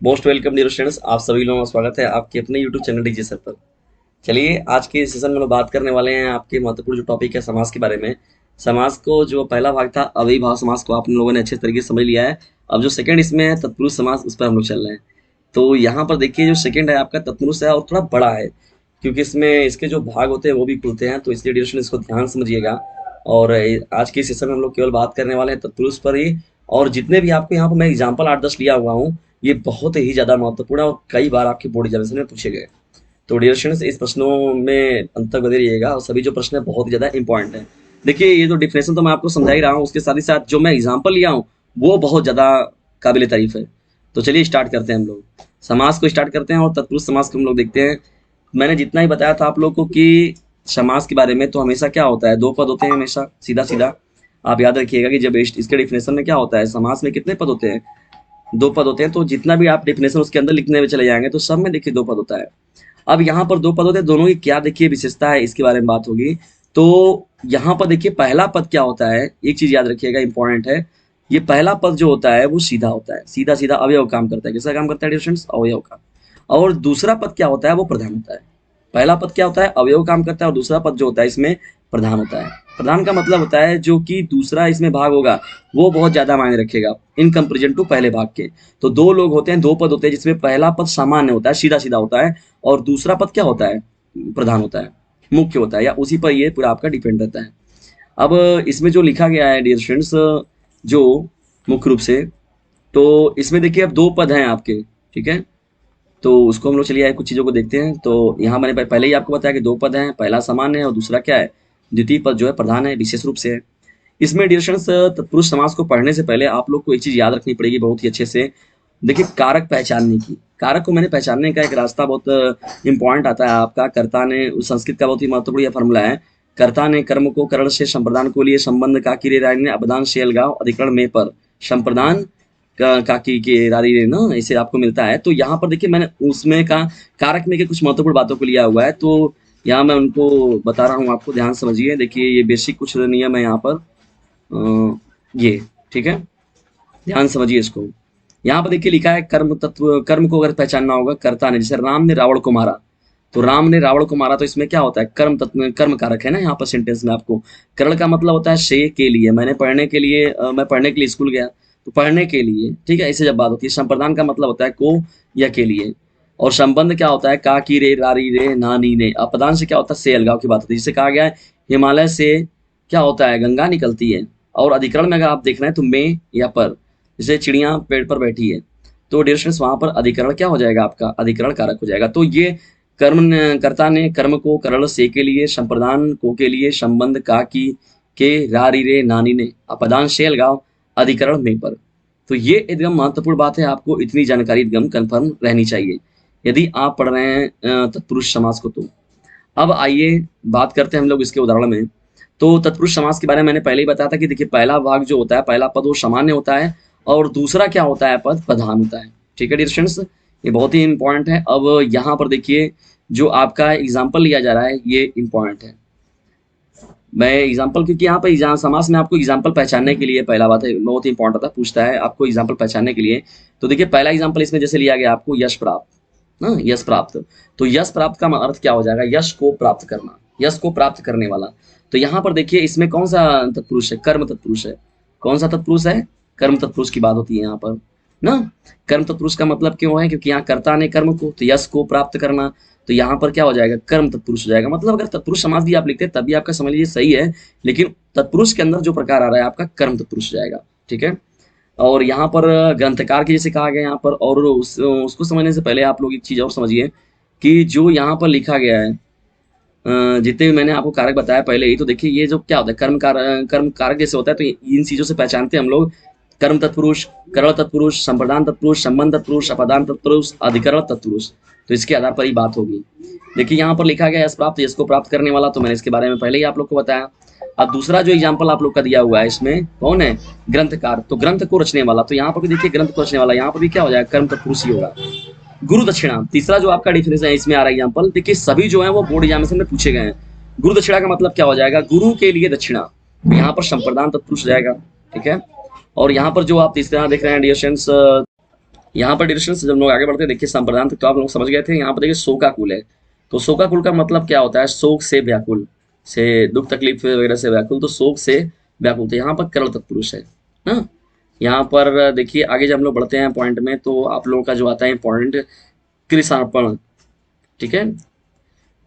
Most welcome dear students, आप सभी लोगों का स्वागत है आपके अपने यूट्यूब चैनल डीजे सर पर। चलिए आज के सेशन में लोग बात करने वाले हैं आपके महत्वपूर्ण जो टॉपिक है समाज के बारे में। समाज को जो पहला भाग था अविभाव समाज को आप लोगों ने अच्छे तरीके से समझ लिया है। अब जो सेकंड इसमें है तत्पुरुष समाज, उस पर हम लोग चल रहे हैं। तो यहाँ पर देखिए जो सेकंड है आपका तत्पुरुष है और थोड़ा बड़ा है, क्योंकि इसमें इसके जो भाग होते हैं वो भी खुलते हैं, तो इसलिए डियर स्टूडेंट्स इसको ध्यान समझिएगा। और आज के सेशन में हम लोग केवल बात करने वाले हैं तत्पुरुष पर ही। और जितने भी आपको यहाँ पर मैं एग्जाम्पल 8-10 लिया हुआ हूँ, ये बहुत ही ज़्यादा महत्वपूर्ण है और कई बार आपके बोर्ड एग्जामिनेशन में पूछे गए। तो डियर स्टूडेंट्स इस प्रश्नों में अंत तक बने रहिएगा और सभी जो प्रश्न है बहुत ही ज़्यादा इंपॉर्टेंट है। देखिए ये जो डिफिनेशन तो मैं आपको समझा ही रहा हूँ, उसके साथ ही साथ जो मैं एग्जाम्पल लिया हूँ वो बहुत ज़्यादा काबिल तारीफ है। तो चलिए स्टार्ट करते हैं हम लोग, समाज को स्टार्ट करते हैं और तत्पुरुष समाज को हम लोग देखते हैं। मैंने जितना ही बताया था आप लोग को कि समाज के बारे में, तो हमेशा क्या होता है, दो पद होते हैं हमेशा, सीधा सीधा आप याद रखिएगा कि जब इसके डिफिनेशन में क्या होता है, समाज में कितने पद होते हैं, दो पद होते हैं। तो जितना भी आप डेफिनेशन उसके अंदर लिखने में चले जाएंगे तो सब में देखिए दो पद होता है। अब यहाँ पर दो पद होते हैं, दोनों की क्या देखिए विशेषता है इसके बारे में बात होगी। तो यहाँ पर देखिए पहला पद क्या होता है, एक चीज याद रखिएगा इंपॉर्टेंट है, ये पहला पद जो होता है वो सीधा होता है, सीधा सीधा अवयव काम करता है। कैसा काम करता है डिफरेंस, अवयव का। और दूसरा पद क्या होता है, वो प्रधान होता है। पहला पद क्या होता है, अवयव काम करता है, और दूसरा पद जो होता है इसमें प्रधान होता है। प्रधान का मतलब होता है जो कि दूसरा इसमें भाग होगा वो बहुत ज्यादा मायने रखेगा इन कंपेरिजन टू पहले भाग के। तो दो लोग होते हैं, दो पद होते हैं, जिसमें पहला पद सामान्य होता है, सीधा सीधा होता है, और दूसरा पद क्या होता है, प्रधान होता है, मुख्य होता है, या उसी पर ये पूरा आपका डिपेंड रहता है। अब इसमें जो लिखा गया है डियर स्टूडेंट्स, जो मुख्य रूप से, तो इसमें देखिए अब दो पद हैं आपके, ठीक है। तो उसको हम लोग चलिए कुछ चीज़ों को देखते हैं। तो यहाँ मैंने पहले ही आपको बताया कि दो पद हैं, पहला सामान्य है और दूसरा क्या है, द्वितीय पद जो है प्रधान है, विशेष रूप से है। इसमें डिविशंस तत्पुरुष समास को पढ़ने से पहले आप लोग को एक चीज़ याद रखनी पड़ेगी बहुत ही अच्छे से। देखिए कारक पहचानने की, कारक को मैंने पहचानने का एक रास्ता बहुत इंपॉर्टेंट आता है आपका। कर्ता ने, संस्कृत का बहुत ही महत्वपूर्ण यह फॉर्मूला है, कर्ता ने कर्म को करण से संप्रदान को लिए संबंध का किरे राय ने अपदान से अलगाव अधिकरण में पर संप्रदान काकी के रारी ने ना, इसे आपको मिलता है। तो यहाँ पर देखिए मैंने उसमें का कारक में के कुछ महत्वपूर्ण बातों को लिया हुआ है, तो यहाँ मैं उनको बता रहा हूँ, आपको ध्यान समझिए। देखिए ये बेसिक कुछ नियम है यहाँ पर, ये ठीक है, ध्यान समझिए इसको। यहाँ पर देखिए लिखा है कर्म तत्व, कर्म को अगर पहचानना होगा, कर्ता ने, जैसे राम ने रावण को मारा, तो राम ने रावण को मारा, तो इसमें क्या होता है, कर्म तत्व, कर्म कारक है ना यहाँ पर सेंटेंस में आपको। करण का मतलब होता है से के लिए, मैंने पढ़ने के लिए, मैं पढ़ने के लिए स्कूल गया, तो पढ़ने के लिए, ठीक है, ऐसे जब बात होती है। संप्रदान का मतलब होता है को या के लिए, और संबंध क्या होता है, का की रे रारी रे नानी ने। अपदान से क्या होता है, से अलगाव की बात होती है, जिसे कहा गया है हिमालय से क्या होता है, गंगा निकलती है। और अधिकरण में अगर आप देख रहे हैं तो में या पर, जैसे चिड़िया पेड़ पर बैठी है, तो डियर स्टूडेंट्स वहां पर अधिकरण क्या हो जाएगा आपका, अधिकरण कारक हो जाएगा। तो ये कर्म कर्ता ने कर्म को करण से के लिए, संप्रदान को के लिए, संबंध का की के रारी रे नानी ने, अपदान से अलगाव अधिकरण में पर। तो ये एकदम महत्वपूर्ण बात है, आपको इतनी जानकारी एकदम कंफर्म रहनी चाहिए यदि आप पढ़ रहे हैं तत्पुरुष समास को। तो अब आइए बात करते हैं हम लोग इसके उदाहरण में। तो तत्पुरुष समास के बारे में मैंने पहले ही बताया था कि देखिए पहला भाग जो होता है, पहला पद वो सामान्य होता है, और दूसरा क्या होता है, पद प्रधान होता है, ठीक है डियर स्टूडेंट्स, ये बहुत ही इंपॉर्टेंट है। अब यहाँ पर देखिए जो आपका एग्जाम्पल लिया जा रहा है ये इंपॉर्टेंट है। मैं एग्जाम्पल, क्योंकि यहाँ पर एग्जाम समास में आपको एग्जाम्पल पहचानने के लिए, पहला बात है बहुत ही इंपॉर्टेंट होता है, पूछता है आपको एग्जाम्पल पहचानने के लिए। तो देखिए पहला एग्जाम्पल इसमें जैसे लिया गया आपको, यश प्राप्त ना, यश प्राप्त। तो यश प्राप्त का अर्थ क्या हो जाएगा, यश को प्राप्त करना, यश को प्राप्त करने वाला। तो यहाँ पर देखिए इसमें कौन सा तत्पुरुष है, कर्म तत्पुरुष है। कौन सा तत्पुरुष है, कर्म तत्पुरुष की बात होती है यहाँ पर ना। कर्म तत्पुरुष का मतलब क्यों है, क्योंकि यहाँ कर्ता ने कर्म को, तो यश को प्राप्त करना, तो यहाँ पर क्या हो जाएगा, कर्म तत्पुरुष हो जाएगा। मतलब अगर तत्पुरुष समास भी आप लिखते हैं तब भी आपका समझ लीजिए सही है, लेकिन तत्पुरुष के अंदर जो प्रकार आ रहा है आपका कर्म तत्पुरुष हो जाएगा, ठीक है। और यहाँ पर ग्रंथकार की जैसे कहा गया यहाँ पर, और उसको समझने से पहले आप लोग एक चीज और समझिए कि जो यहाँ पर लिखा गया है, जितने भी मैंने आपको कारक बताया पहले ही, तो देखिए ये जो क्या होता है, कर्म कारक जैसे होता है, तो इन चीजों से पहचानते हैं हम लोग, कर्म तत्पुरुष, करण तत्पुरुष, संप्रदान तत्पुरुष, संबंध तत्पुरुष, अपदान तत्पुरुष, अधिकरण तत्पुरुष। तो इसके आधार पर ही बात होगी। देखिए यहाँ पर लिखा गया यश प्राप्त, यश को प्राप्त करने वाला, तो मैंने इसके बारे में पहले ही आप लोग को बताया। अब दूसरा जो एग्जाम्पल आप लोग का दिया हुआ है इसमें कौन है, ग्रंथकार, तो ग्रंथ को रचने वाला, तो यहाँ पर भी देखिए ग्रंथ को रचने वाला, यहाँ पर भी क्या हो जाएगा, कर्म तत्पुरुष ही होगा। गुरु दक्षिणा, तीसरा जो आपका डिफिनेशन है इसमें आ रहा है एग्जाम्पल, देखिए सभी जो है वो बोर्ड एग्जामिनेशन में पूछे गए हैं। गुरु दक्षिणा का मतलब क्या हो जाएगा, गुरु के लिए दक्षिणा, तो यहाँ पर संप्रदान तत्पुरुष हो जाएगा, ठीक है। और यहाँ पर जो आप तीसरा देख रहे हैं डियर स्टूडेंट्स, यहाँ पर डिस्टेंस जब हम लोग आगे बढ़ते हैं, देखिए संप्रदान तक तो आप लोग समझ गए थे। यहाँ पर देखिए शोकाकुल है, तो शोकाकुल का मतलब क्या होता है? शोक से व्याकुल, से दुख तकलीफ वगैरह से व्याकुल, तो शोक से व्याकुल। तो यहाँ पर करण तत्पुरुष है ना। यहाँ पर देखिए आगे जब हम लोग बढ़ते हैं पॉइंट में, तो आप लोगों का जो आता है पॉइंट कृषार्पण, ठीक है।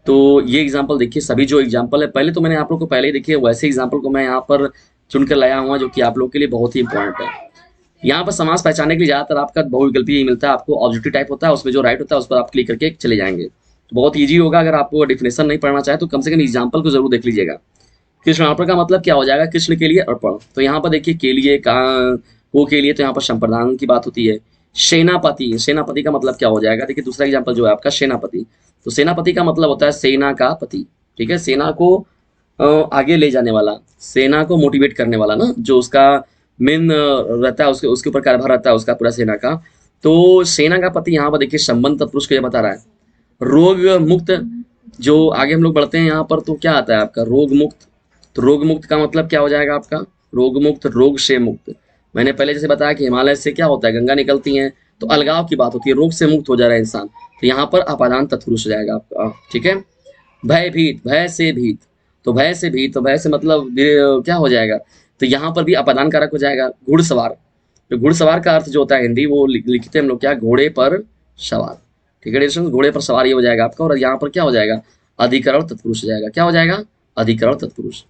तो ये एग्जाम्पल देखिए, सभी जो एग्जाम्पल है, पहले तो मैंने आप लोग को पहले ही देखिए वैसे एग्जाम्पल को मैं यहाँ पर चुनकर लाया हुआ, जो कि आप लोग के लिए बहुत ही इंपॉर्टेंट है। यहाँ पर समास पहचानने के लिए ज्यादातर आपका बहुविकल्पी ही मिलता है, आपको ऑब्जेक्टिव टाइप होता है, उसमें जो राइट होता है उस पर आप क्लिक करके चले जाएंगे, तो बहुत ईजी होगा। अगर आपको डेफिनेशन नहीं पढ़ना चाहे तो कम से कम एग्जाम्पल को जरूर देख लीजिएगा। कृष्ण अर्पण का मतलब क्या हो जाएगा? कृष्ण के लिए अर्पण। तो यहाँ पर देखिए के लिए कहा, वो के लिए, तो यहाँ पर संप्रदान की बात होती है। सेनापति, सेनापति का मतलब क्या हो जाएगा? देखिए दूसरा एग्जाम्पल जो है आपका सेनापति, तो सेनापति का मतलब होता है सेना का पति, ठीक है। सेना को आगे ले जाने वाला, सेना को मोटिवेट करने वाला ना, जो उसका मेन रहता है, उसके उसके ऊपर कार्यभार रहता है उसका पूरा सेना का। तो सेना का पति यहाँ पर देखिए संबंध तत्पुरुष को ये बता रहा है। रोग मुक्त, जो आगे हम लोग बढ़ते हैं यहाँ पर, तो क्या आता है आपका? रोग मुक्त। तो रोग मुक्त का मतलब क्या हो जाएगा आपका? रोग मुक्त, रोग से मुक्त। मैंने पहले जैसे बताया कि हिमालय से क्या होता है? गंगा निकलती है, तो अलगाव की बात होती है, रोग से मुक्त हो जा रहा है इंसान, तो यहाँ पर अपादान तत्पुरुष हो जाएगा आपका, ठीक है। भयभीत, भय से भीत, तो भय से भीत, तो भय से मतलब क्या हो जाएगा? तो यहाँ पर भी अपादान कारक हो जाएगा। घुड़सवार, तो घुड़सवार का अर्थ जो होता है हिंदी, वो लिखते हैं हम लोग क्या? घोड़े पर सवार, ठीक है। घोड़े पर सवार ये हो जाएगा आपका, और यहाँ पर क्या हो जाएगा? अधिकरण तत्पुरुष हो जाएगा। क्या हो जाएगा? अधिकरण तत्पुरुष।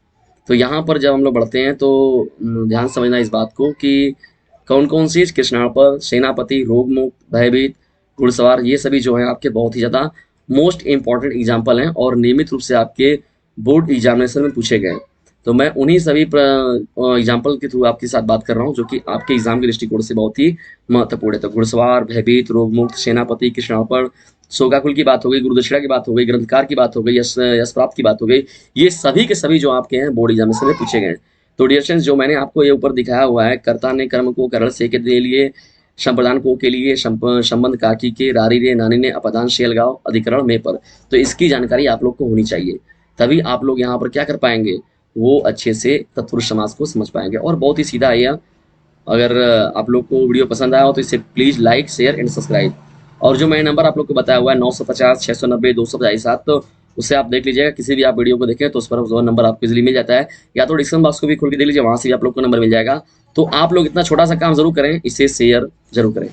तो यहाँ पर जब हम लोग बढ़ते हैं तो ध्यान समझना इस बात को कि कौन कौन सी कृष्णार्पण, सेनापति, रोगमुक्त, भयभीत, घुड़सवार, ये सभी जो है आपके बहुत ही ज़्यादा मोस्ट इंपॉर्टेंट एग्जाम्पल हैं और नियमित रूप से आपके बोर्ड एग्जामिनेशन में पूछे गए। तो मैं उन्हीं सभी एग्जाम्पल के थ्रू आपके साथ बात कर रहा हूँ, जो कि आपके एग्जाम के दृष्टिकोण से बहुत ही महत्वपूर्ण है। तो घुड़सवार, भयभीत, रोगमुक्त, सेनापति, कृष्णार्पण, शोकाकुल की बात हो गई, गुरुदक्षिणा की बात हो गई, ग्रंथकार की बात हो गई, यश यश प्राप्त की बात हो गई, ये सभी के सभी जो आपके हैं बोर्ड एग्जामिनेशन में पूछे गए हैं। तो डियर फ्रेंड्स, जो मैंने आपको ये ऊपर दिखाया हुआ है, कर्ता ने कर्म को करण से के लिए, संप्रदान को के लिए, संबंध काकी के, रारी रे नानी ने, अपदान शेल गाँव, अधिकरण में पर, तो इसकी जानकारी आप लोग को होनी चाहिए, तभी आप लोग यहाँ पर क्या कर पाएंगे? वो अच्छे से तत्पुरुष समास को समझ पाएंगे। और बहुत ही सीधा है यह। अगर आप लोग को वीडियो पसंद आया हो तो इसे please like, share and subscribe. और जो मैंने नंबर आप लोग को बताया हुआ है 950 690 245, तो उससे आप देख लीजिएगा, किसी भी आप वीडियो को देखें तो उस पर वो नंबर आपको इजीली मिल जाता है, या तो डिस्क्रिप्शन बॉक्स को भी खोल के देख लीजिए, वहाँ से भी आप लोग को नंबर मिल जाएगा। तो आप लोग इतना छोटा सा काम जरूर करें, इसे शेयर जरूर करें।